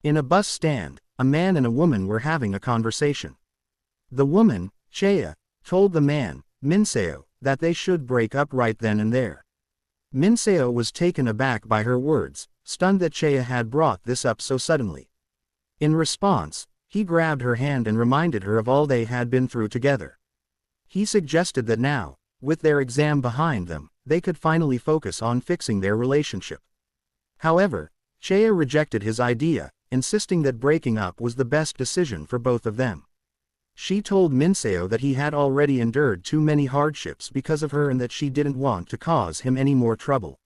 In a bus stand, a man and a woman were having a conversation. The woman, Chea, told the man, Minseo, that they should break up right then and there. Minseo was taken aback by her words, stunned that Chea had brought this up so suddenly. In response, he grabbed her hand and reminded her of all they had been through together. He suggested that now, with their exam behind them, they could finally focus on fixing their relationship. However, Chea rejected his idea, insisting that breaking up was the best decision for both of them. She told Minseo that he had already endured too many hardships because of her and that she didn't want to cause him any more trouble.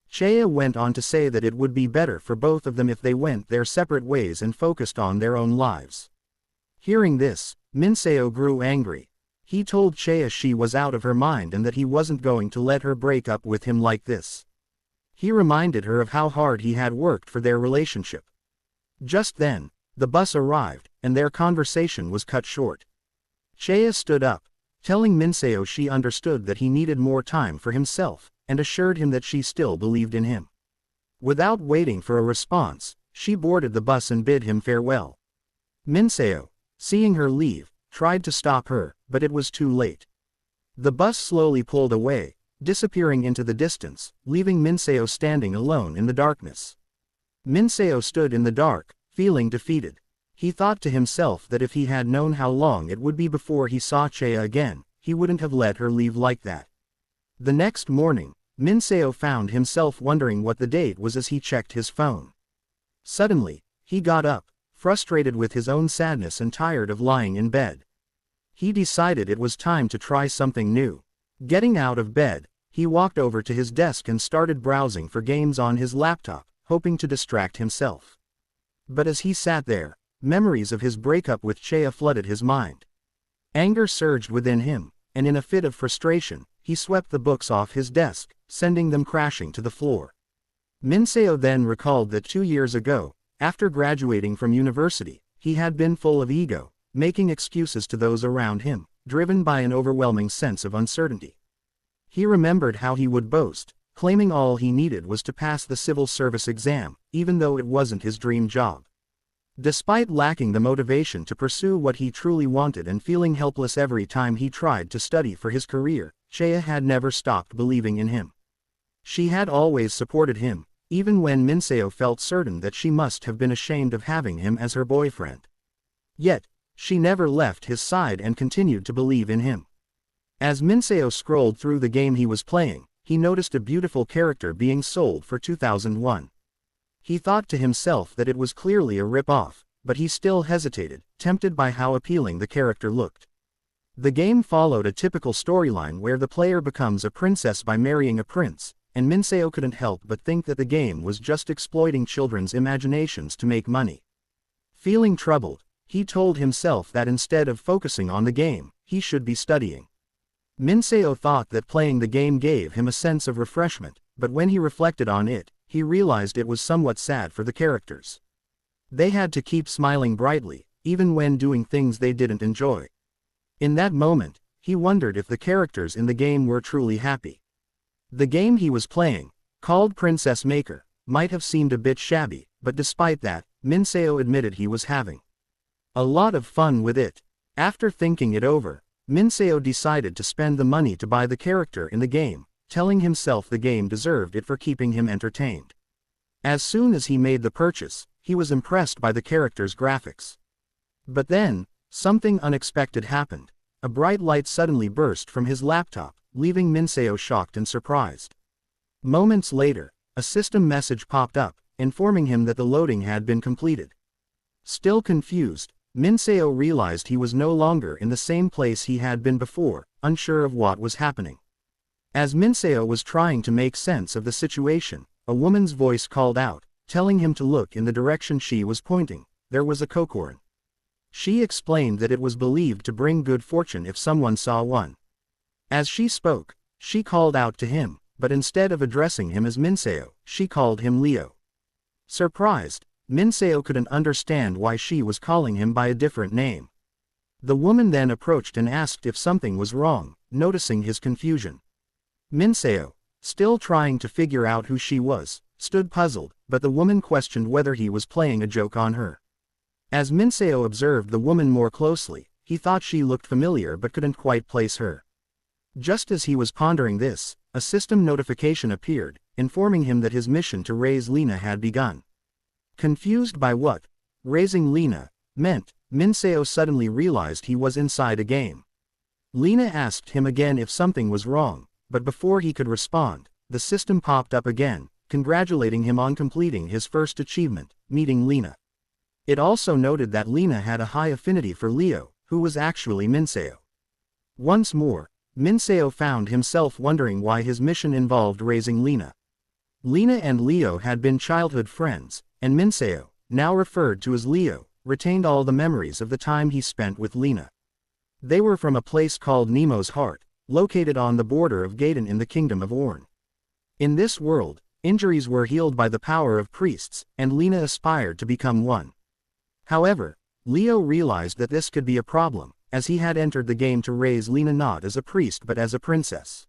Chea went on to say that it would be better for both of them if they went their separate ways and focused on their own lives. Hearing this, Minseo grew angry. He told Chea she was out of her mind and that he wasn't going to let her break up with him like this. He reminded her of how hard he had worked for their relationship. Just then, the bus arrived, and their conversation was cut short. Chea stood up, telling Minseo she understood that he needed more time for himself, and assured him that she still believed in him. Without waiting for a response, she boarded the bus and bid him farewell. Minseo, seeing her leave, tried to stop her, but it was too late. The bus slowly pulled away, disappearing into the distance, leaving Minseo standing alone in the darkness. Minseo stood in the dark, feeling defeated. He thought to himself that if he had known how long it would be before he saw Chea again, he wouldn't have let her leave like that. The next morning, Minseo found himself wondering what the date was as he checked his phone. Suddenly, he got up, frustrated with his own sadness and tired of lying in bed. He decided it was time to try something new. Getting out of bed, he walked over to his desk and started browsing for games on his laptop, hoping to distract himself. But as he sat there, memories of his breakup with Chea flooded his mind. Anger surged within him, and in a fit of frustration, he swept the books off his desk, sending them crashing to the floor. Minseo then recalled that 2 years ago, after graduating from university, he had been full of ego, making excuses to those around him, driven by an overwhelming sense of uncertainty. He remembered how he would boast, claiming all he needed was to pass the civil service exam, even though it wasn't his dream job. Despite lacking the motivation to pursue what he truly wanted and feeling helpless every time he tried to study for his career, Chea had never stopped believing in him. She had always supported him, even when Minseo felt certain that she must have been ashamed of having him as her boyfriend. Yet, she never left his side and continued to believe in him. As Minseo scrolled through the game he was playing, he noticed a beautiful character being sold for 2001. He thought to himself that it was clearly a rip-off, but he still hesitated, tempted by how appealing the character looked. The game followed a typical storyline where the player becomes a princess by marrying a prince, and Minseo couldn't help but think that the game was just exploiting children's imaginations to make money. Feeling troubled, he told himself that instead of focusing on the game, he should be studying. Minseo thought that playing the game gave him a sense of refreshment, but when he reflected on it, he realized it was somewhat sad for the characters. They had to keep smiling brightly, even when doing things they didn't enjoy. In that moment, he wondered if the characters in the game were truly happy. The game he was playing, called Princess Maker, might have seemed a bit shabby, but despite that, Minseo admitted he was having a lot of fun with it. After thinking it over, Minseo decided to spend the money to buy the character in the game, telling himself the game deserved it for keeping him entertained. As soon as he made the purchase, he was impressed by the character's graphics. But then, something unexpected happened. A bright light suddenly burst from his laptop, leaving Minseo shocked and surprised. Moments later, a system message popped up, informing him that the loading had been completed. Still confused, Minseo realized he was no longer in the same place he had been before, unsure of what was happening. As Minseo was trying to make sense of the situation, a woman's voice called out, telling him to look in the direction she was pointing. There was a kokorin. She explained that it was believed to bring good fortune if someone saw one. As she spoke, she called out to him, but instead of addressing him as Minseo, she called him Leo. Surprised, Minseo couldn't understand why she was calling him by a different name. The woman then approached and asked if something was wrong, noticing his confusion. Minseo, still trying to figure out who she was, stood puzzled, but the woman questioned whether he was playing a joke on her. As Minseo observed the woman more closely, he thought she looked familiar but couldn't quite place her. Just as he was pondering this, a system notification appeared, informing him that his mission to raise Lena had begun. Confused by what raising Lena meant, Minseo suddenly realized he was inside a game. Lena asked him again if something was wrong, but before he could respond, the system popped up again, congratulating him on completing his first achievement, meeting Lena. It also noted that Lena had a high affinity for Leo, who was actually Minseo. Once more, Minseo found himself wondering why his mission involved raising Lena. Lena and Leo had been childhood friends, and Minseo, now referred to as Leo, retained all the memories of the time he spent with Lena. They were from a place called Nemo's Heart, located on the border of Gaiden in the Kingdom of Orn. In this world, injuries were healed by the power of priests, and Lena aspired to become one. However, Leo realized that this could be a problem, as he had entered the game to raise Lena not as a priest but as a princess.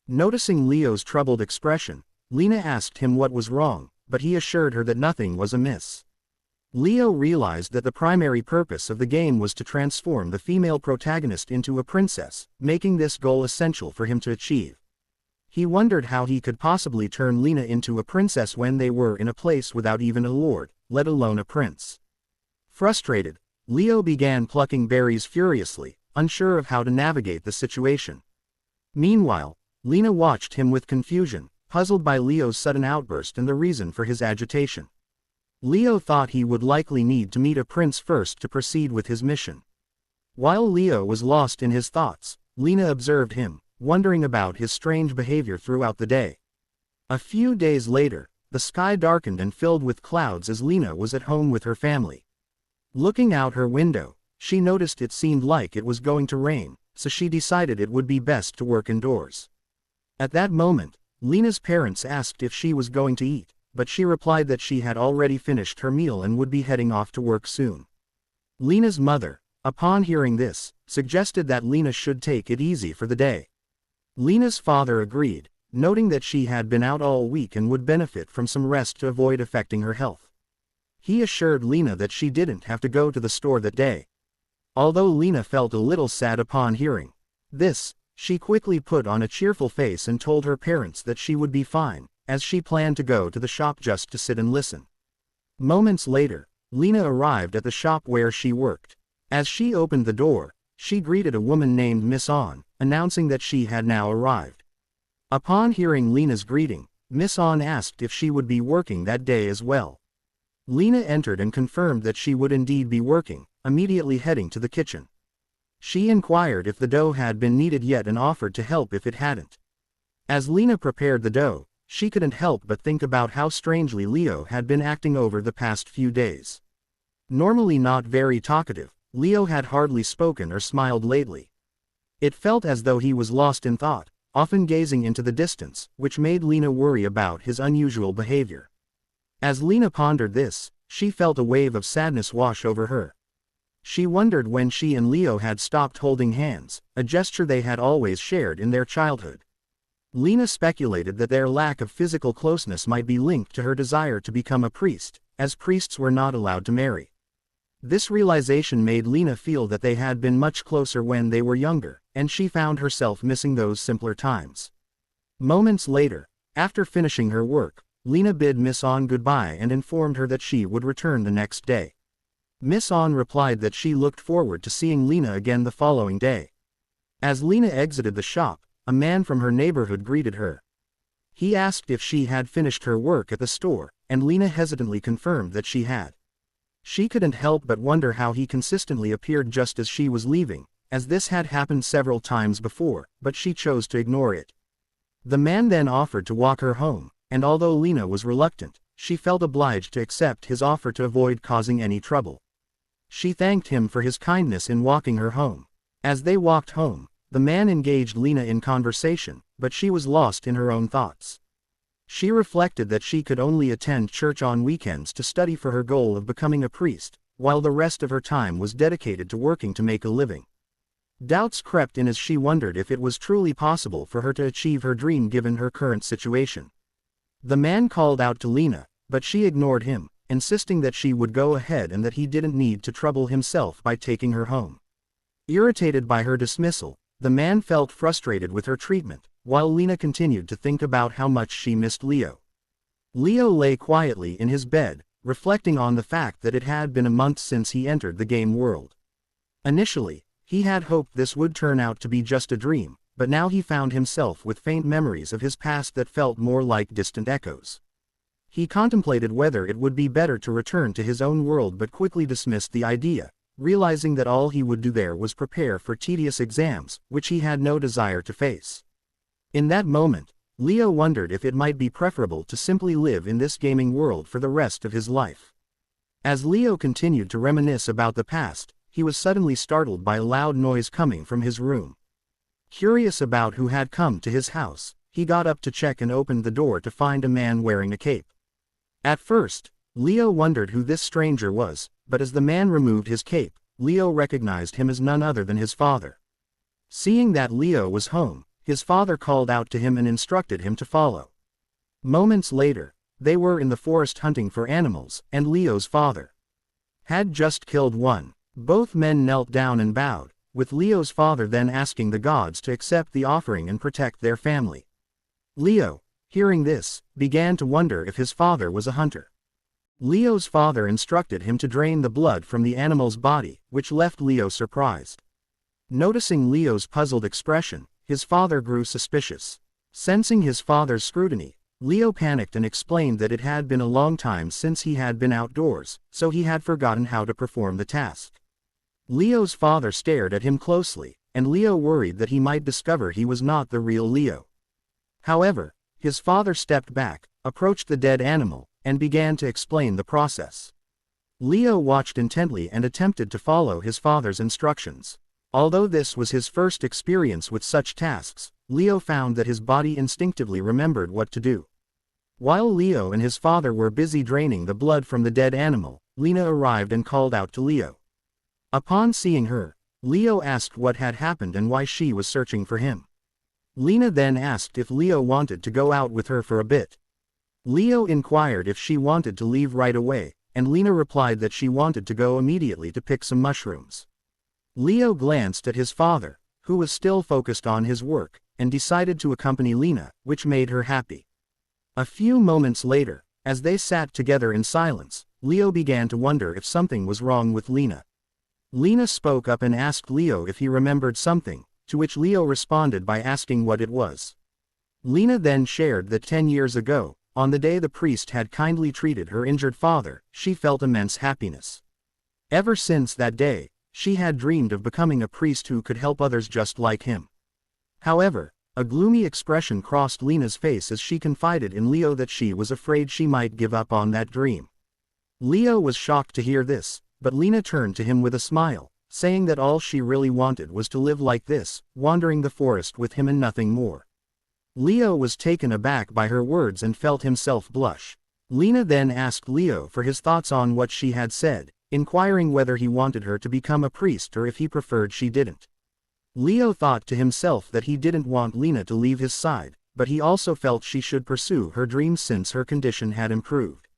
Noticing Leo's troubled expression, Lena asked him what was wrong, but he assured her that nothing was amiss. Leo realized that the primary purpose of the game was to transform the female protagonist into a princess, making this goal essential for him to achieve. He wondered how he could possibly turn Lena into a princess when they were in a place without even a lord, let alone a prince. Frustrated, Leo began plucking berries furiously, unsure of how to navigate the situation. Meanwhile, Lena watched him with confusion, puzzled by Leo's sudden outburst and the reason for his agitation. Leo thought he would likely need to meet a prince first to proceed with his mission. While Leo was lost in his thoughts, Lena observed him, wondering about his strange behavior throughout the day. A few days later, the sky darkened and filled with clouds as Lena was at home with her family. Looking out her window, she noticed it seemed like it was going to rain, so she decided it would be best to work indoors. At that moment, Lena's parents asked if she was going to eat, but she replied that she had already finished her meal and would be heading off to work soon. Lena's mother, upon hearing this, suggested that Lena should take it easy for the day. Lena's father agreed, noting that she had been out all week and would benefit from some rest to avoid affecting her health. He assured Lena that she didn't have to go to the store that day. Although Lena felt a little sad upon hearing this, she quickly put on a cheerful face and told her parents that she would be fine, as she planned to go to the shop just to sit and listen. Moments later, Lena arrived at the shop where she worked. As she opened the door, she greeted a woman named Miss On, announcing that she had now arrived. Upon hearing Lena's greeting, Miss On asked if she would be working that day as well. Lena entered and confirmed that she would indeed be working, immediately heading to the kitchen. She inquired if the dough had been kneaded yet and offered to help if it hadn't. As Lena prepared the dough, she couldn't help but think about how strangely Leo had been acting over the past few days. Normally not very talkative, Leo had hardly spoken or smiled lately. It felt as though he was lost in thought, often gazing into the distance, which made Lena worry about his unusual behavior. As Lena pondered this, she felt a wave of sadness wash over her. She wondered when she and Leo had stopped holding hands, a gesture they had always shared in their childhood. Lena speculated that their lack of physical closeness might be linked to her desire to become a priest, as priests were not allowed to marry. This realization made Lena feel that they had been much closer when they were younger, and she found herself missing those simpler times. Moments later, after finishing her work, Lena bid Miss On goodbye and informed her that she would return the next day. Miss On replied that she looked forward to seeing Lena again the following day. As Lena exited the shop, a man from her neighborhood greeted her. He asked if she had finished her work at the store, and Lena hesitantly confirmed that she had. She couldn't help but wonder how he consistently appeared just as she was leaving, as this had happened several times before, but she chose to ignore it. The man then offered to walk her home, and although Lena was reluctant, she felt obliged to accept his offer to avoid causing any trouble. She thanked him for his kindness in walking her home. As they walked home, the man engaged Lena in conversation, but she was lost in her own thoughts. She reflected that she could only attend church on weekends to study for her goal of becoming a priest, while the rest of her time was dedicated to working to make a living. Doubts crept in as she wondered if it was truly possible for her to achieve her dream given her current situation. The man called out to Lena, but she ignored him, insisting that she would go ahead and that he didn't need to trouble himself by taking her home. Irritated by her dismissal, the man felt frustrated with her treatment, while Lena continued to think about how much she missed Leo. Leo lay quietly in his bed, reflecting on the fact that it had been a month since he entered the game world. Initially, he had hoped this would turn out to be just a dream, but now he found himself with faint memories of his past that felt more like distant echoes. He contemplated whether it would be better to return to his own world but quickly dismissed the idea, realizing that all he would do there was prepare for tedious exams, which he had no desire to face. In that moment, Leo wondered if it might be preferable to simply live in this gaming world for the rest of his life. As Leo continued to reminisce about the past, he was suddenly startled by a loud noise coming from his room. Curious about who had come to his house, he got up to check and opened the door to find a man wearing a cape. At first, Leo wondered who this stranger was, but as the man removed his cape, Leo recognized him as none other than his father. Seeing that Leo was home, his father called out to him and instructed him to follow. Moments later, they were in the forest hunting for animals, and Leo's father had just killed one. Both men knelt down and bowed, with Leo's father then asking the gods to accept the offering and protect their family. Leo, hearing this, began to wonder if his father was a hunter. Leo's father instructed him to drain the blood from the animal's body, which left Leo surprised. Noticing Leo's puzzled expression, his father grew suspicious. Sensing his father's scrutiny, Leo panicked and explained that it had been a long time since he had been outdoors, so he had forgotten how to perform the task. Leo's father stared at him closely, and Leo worried that he might discover he was not the real Leo. However, his father stepped back, approached the dead animal, and began to explain the process. Leo watched intently and attempted to follow his father's instructions. Although this was his first experience with such tasks, Leo found that his body instinctively remembered what to do. While Leo and his father were busy draining the blood from the dead animal, Lena arrived and called out to Leo. Upon seeing her, Leo asked what had happened and why she was searching for him. Lena then asked if Leo wanted to go out with her for a bit. Leo inquired if she wanted to leave right away, and Lena replied that she wanted to go immediately to pick some mushrooms. Leo glanced at his father, who was still focused on his work, and decided to accompany Lena, which made her happy. A few moments later, as they sat together in silence, Leo began to wonder if something was wrong with Lena. Lena spoke up and asked Leo if he remembered something, to which Leo responded by asking what it was. Lena then shared that 10 years ago, on the day the priest had kindly treated her injured father, she felt immense happiness. Ever since that day, she had dreamed of becoming a priest who could help others just like him. However, a gloomy expression crossed Lena's face as she confided in Leo that she was afraid she might give up on that dream. Leo was shocked to hear this, but Lena turned to him with a smile, saying that all she really wanted was to live like this, wandering the forest with him and nothing more. Leo was taken aback by her words and felt himself blush. Lena then asked Leo for his thoughts on what she had said, inquiring whether he wanted her to become a priest or if he preferred she didn't. Leo thought to himself that he didn't want Lena to leave his side, but he also felt she should pursue her dreams since her condition had improved.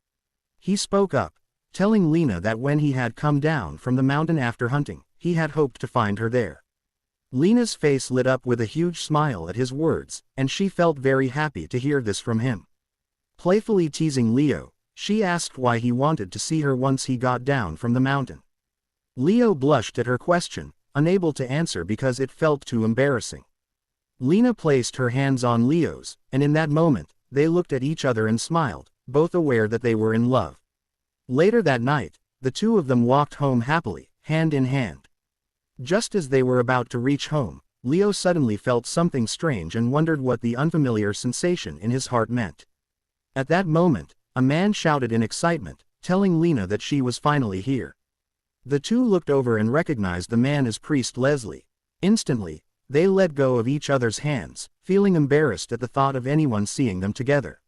He spoke up, telling Lena that when he had come down from the mountain after hunting, he had hoped to find her there. Lena's face lit up with a huge smile at his words, and she felt very happy to hear this from him. Playfully teasing Leo, she asked why he wanted to see her once he got down from the mountain. Leo blushed at her question, unable to answer because it felt too embarrassing. Lena placed her hands on Leo's, and in that moment, they looked at each other and smiled, both aware that they were in love. Later that night, the two of them walked home happily, hand in hand. Just as they were about to reach home, Leo suddenly felt something strange and wondered what the unfamiliar sensation in his heart meant. At that moment, a man shouted in excitement, telling Lena that she was finally here. The two looked over and recognized the man as Priest Leslie. Instantly, they let go of each other's hands, feeling embarrassed at the thought of anyone seeing them together.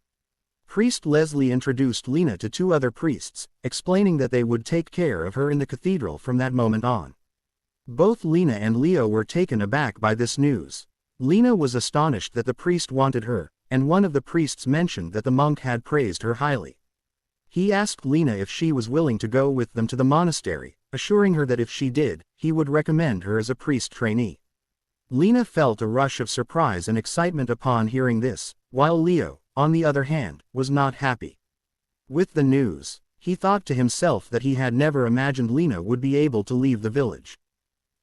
Priest Leslie introduced Lena to two other priests, explaining that they would take care of her in the cathedral from that moment on. Both Lena and Leo were taken aback by this news. Lena was astonished that the priest wanted her, and one of the priests mentioned that the monk had praised her highly. He asked Lena if she was willing to go with them to the monastery, assuring her that if she did, he would recommend her as a priest trainee. Lena felt a rush of surprise and excitement upon hearing this, while Leo, on the other hand, was not happy with the news. He thought to himself that he had never imagined Lena would be able to leave the village.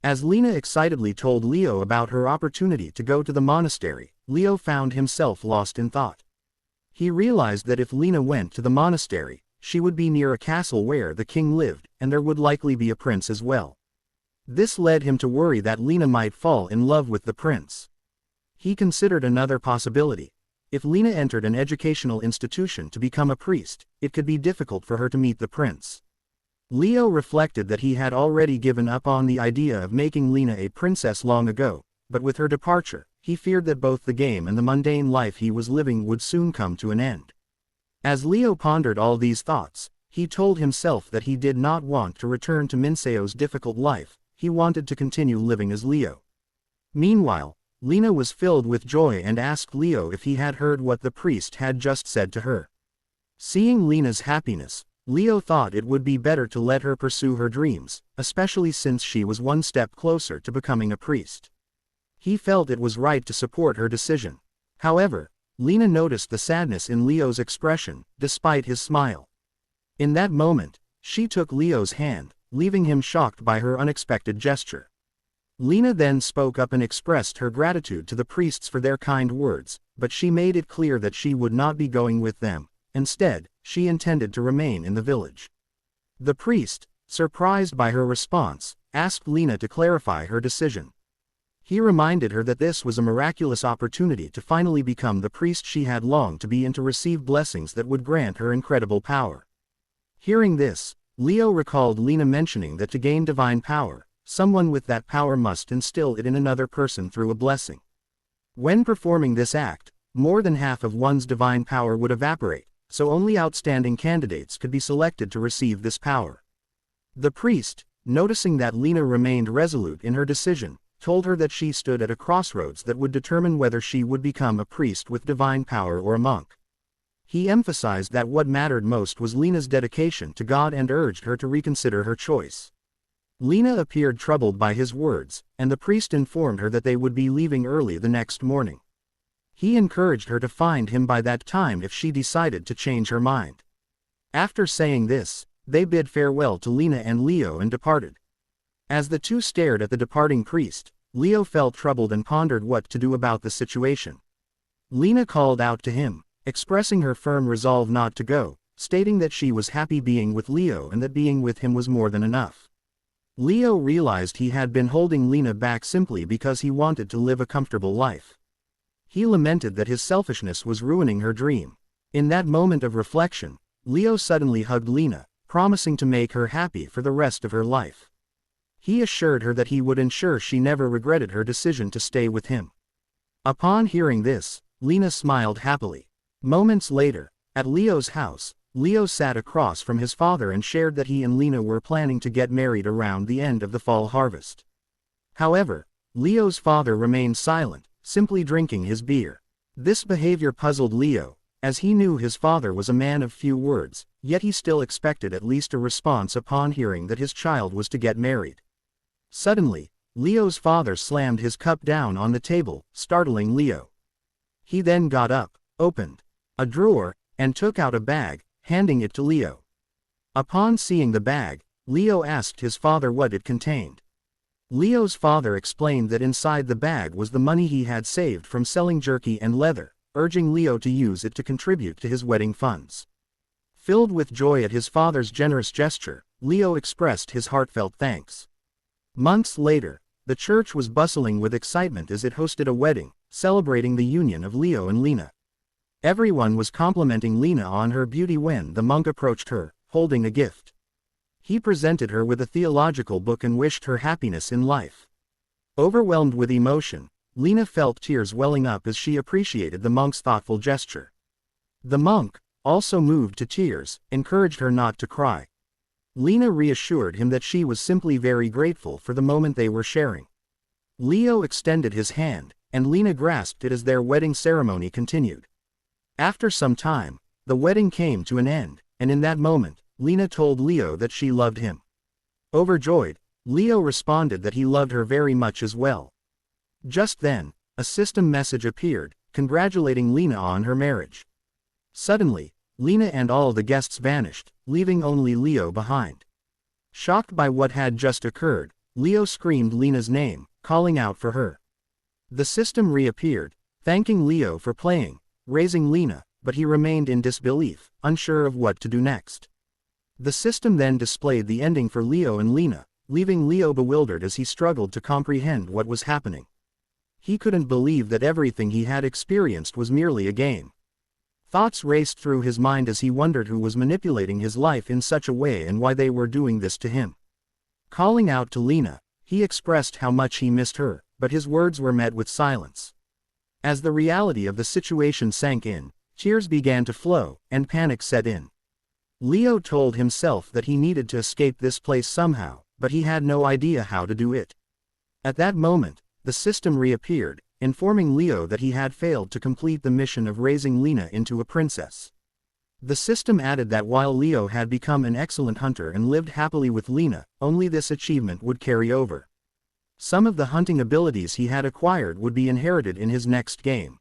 As Lena excitedly told Leo about her opportunity to go to the monastery, Leo found himself lost in thought. He realized that if Lena went to the monastery, she would be near a castle where the king lived, and there would likely be a prince as well. This led him to worry that Lena might fall in love with the prince. He considered another possibility. If Lena entered an educational institution to become a priest, it could be difficult for her to meet the prince. Leo reflected that he had already given up on the idea of making Lena a princess long ago, but with her departure, he feared that both the game and the mundane life he was living would soon come to an end. As Leo pondered all these thoughts, he told himself that he did not want to return to Minseo's difficult life. He wanted to continue living as Leo. Meanwhile, Lena was filled with joy and asked Leo if he had heard what the priest had just said to her. Seeing Lena's happiness, Leo thought it would be better to let her pursue her dreams, especially since she was one step closer to becoming a priest. He felt it was right to support her decision. However, Lena noticed the sadness in Leo's expression, despite his smile. In that moment, she took Leo's hand, leaving him shocked by her unexpected gesture. Lena then spoke up and expressed her gratitude to the priests for their kind words, but she made it clear that she would not be going with them. Instead, she intended to remain in the village. The priest, surprised by her response, asked Lena to clarify her decision. He reminded her that this was a miraculous opportunity to finally become the priest she had longed to be and to receive blessings that would grant her incredible power. Hearing this, Leo recalled Lena mentioning that to gain divine power, someone with that power must instill it in another person through a blessing. When performing this act, more than half of one's divine power would evaporate, so only outstanding candidates could be selected to receive this power. The priest, noticing that Lena remained resolute in her decision, told her that she stood at a crossroads that would determine whether she would become a priest with divine power or a monk. He emphasized that what mattered most was Lena's dedication to God and urged her to reconsider her choice. Lena appeared troubled by his words, and the priest informed her that they would be leaving early the next morning. He encouraged her to find him by that time if she decided to change her mind. After saying this, they bid farewell to Lena and Leo and departed. As the two stared at the departing priest, Leo felt troubled and pondered what to do about the situation. Lena called out to him, expressing her firm resolve not to go, stating that she was happy being with Leo and that being with him was more than enough. Leo realized he had been holding Lena back simply because he wanted to live a comfortable life. He lamented that his selfishness was ruining her dream. In that moment of reflection, Leo suddenly hugged Lena, promising to make her happy for the rest of her life. He assured her that he would ensure she never regretted her decision to stay with him. Upon hearing this, Lena smiled happily. Moments later, at Leo's house, Leo sat across from his father and shared that he and Lena were planning to get married around the end of the fall harvest. However, Leo's father remained silent, simply drinking his beer. This behavior puzzled Leo, as he knew his father was a man of few words, yet he still expected at least a response upon hearing that his child was to get married. Suddenly, Leo's father slammed his cup down on the table, startling Leo. He then got up, opened a drawer, and took out a bag, handing it to Leo. Upon seeing the bag, Leo asked his father what it contained. Leo's father explained that inside the bag was the money he had saved from selling jerky and leather, urging Leo to use it to contribute to his wedding funds. Filled with joy at his father's generous gesture, Leo expressed his heartfelt thanks. Months later, the church was bustling with excitement as it hosted a wedding, celebrating the union of Leo and Lena. Everyone was complimenting Lena on her beauty when the monk approached her, holding a gift. He presented her with a theological book and wished her happiness in life. Overwhelmed with emotion, Lena felt tears welling up as she appreciated the monk's thoughtful gesture. The monk, also moved to tears, encouraged her not to cry. Lena reassured him that she was simply very grateful for the moment they were sharing. Leo extended his hand, and Lena grasped it as their wedding ceremony continued. After some time, the wedding came to an end, and in that moment, Lena told Leo that she loved him. Overjoyed, Leo responded that he loved her very much as well. Just then, a system message appeared, congratulating Lena on her marriage. Suddenly, Lena and all the guests vanished, leaving only Leo behind. Shocked by what had just occurred, Leo screamed Lena's name, calling out for her. The system reappeared, thanking Leo for playing, raising Lena, but he remained in disbelief, unsure of what to do next. The system then displayed the ending for Leo and Lena, leaving Leo bewildered as he struggled to comprehend what was happening. He couldn't believe that everything he had experienced was merely a game. Thoughts raced through his mind as he wondered who was manipulating his life in such a way and why they were doing this to him. Calling out to Lena, he expressed how much he missed her, but his words were met with silence. As the reality of the situation sank in, tears began to flow, and panic set in. Leo told himself that he needed to escape this place somehow, but he had no idea how to do it. At that moment, the system reappeared, informing Leo that he had failed to complete the mission of raising Lena into a princess. The system added that while Leo had become an excellent hunter and lived happily with Lena, only this achievement would carry over. Some of the hunting abilities he had acquired would be inherited in his next game.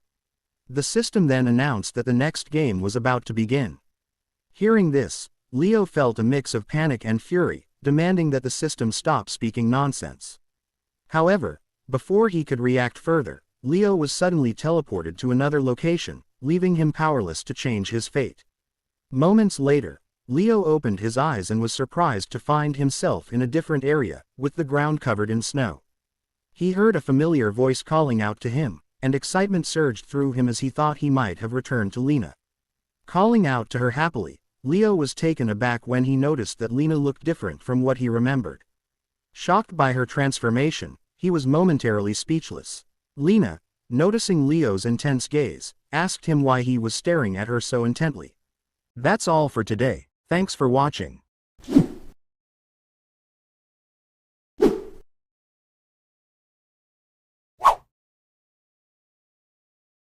The system then announced that the next game was about to begin. Hearing this, Leo felt a mix of panic and fury, demanding that the system stop speaking nonsense. However, before he could react further, Leo was suddenly teleported to another location, leaving him powerless to change his fate. Moments later, Leo opened his eyes and was surprised to find himself in a different area, with the ground covered in snow. He heard a familiar voice calling out to him, and excitement surged through him as he thought he might have returned to Lena. Calling out to her happily, Leo was taken aback when he noticed that Lena looked different from what he remembered. Shocked by her transformation, he was momentarily speechless. Lena, noticing Leo's intense gaze, asked him why he was staring at her so intently. That's all for today. Thanks for watching.